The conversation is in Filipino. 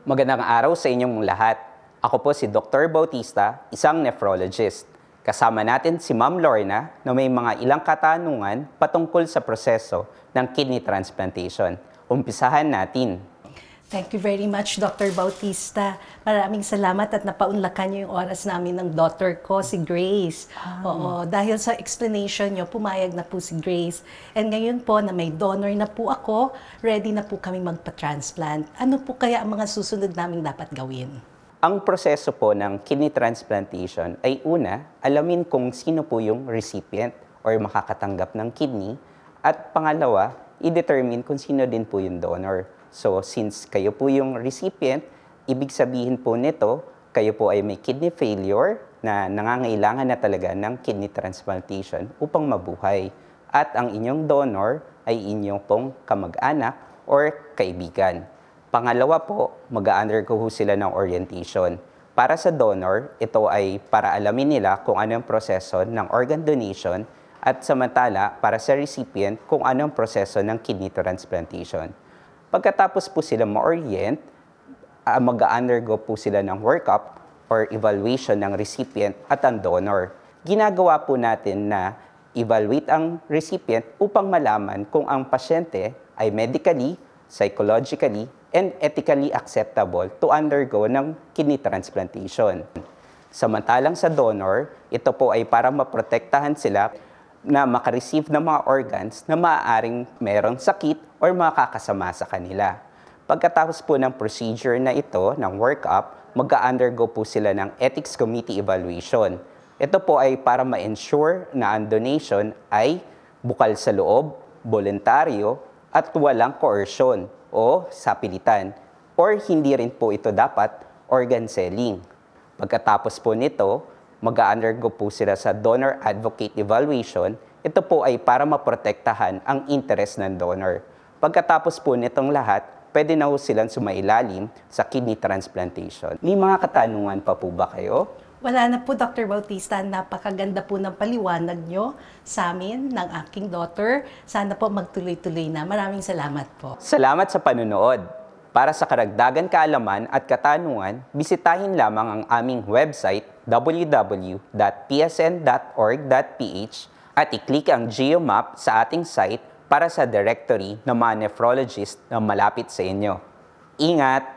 Magandang araw sa inyong lahat. Ako po si Dr. Bautista, isang nephrologist. Kasama natin si Ma'am Lorna na may mga ilang katanungan patungkol sa proseso ng kidney transplantation. Umpisahan natin. Thank you very much, Dr. Bautista. Maraming salamat at napaunlakan niyo yung oras namin ng daughter ko, si Grace. Oo, dahil sa explanation niyo, pumayag na po si Grace. And ngayon po na may donor na po ako, ready na po kami magpa-transplant. Ano po kaya ang mga susunod naming dapat gawin? Ang proseso po ng kidney transplantation ay una, alamin kung sino po yung recipient or makakatanggap ng kidney. At pangalawa, i-determine kung sino din po yung donor. So, since kayo po yung recipient, ibig sabihin po nito, kayo po ay may kidney failure na nangangailangan na talaga ng kidney transplantation upang mabuhay. At ang inyong donor ay inyong pong kamag-anak or kaibigan. Pangalawa po, mag-undergo sila ng orientation. Para sa donor, ito ay para alamin nila kung ano ang proseso ng organ donation at samantala para sa recipient kung ano ang proseso ng kidney transplantation. Pagkatapos po sila ma-orient, mag-undergo po sila ng workup or evaluation ng recipient at ang donor. Ginagawa po natin na evaluate ang recipient upang malaman kung ang pasyente ay medically, psychologically, and ethically acceptable to undergo ng kidney transplantation. Samantalang sa donor, ito po ay para maprotektahan sila na makareceive ng mga organs na maaaring merong sakit or makakasama sa kanila. Pagkatapos po ng procedure na ito, ng workup, mag-undergo po sila ng Ethics Committee evaluation. Ito po ay para ma-ensure na ang donation ay bukal sa loob, voluntaryo, at walang coercion o sapilitan, or hindi rin po ito dapat organ selling. Pagkatapos po nito, mag-undergo po sila sa donor advocate evaluation. Ito po ay para maprotektahan ang interest ng donor. Pagkatapos po nitong lahat, pwede na po silang sumailalim sa kidney transplantation. May mga katanungan pa po ba kayo? Wala na po, Dr. Bautista. Napakaganda po ng paliwanag nyo sa amin, ng aking daughter. Sana po magtuloy-tuloy na. Maraming salamat po. Salamat sa panunood. Para sa karagdagan kaalaman at katanungan, bisitahin lamang ang aming website www.psn.org.ph at i-click ang GeoMap sa ating site para sa directory ng mga nephrologist na malapit sa inyo. Ingat!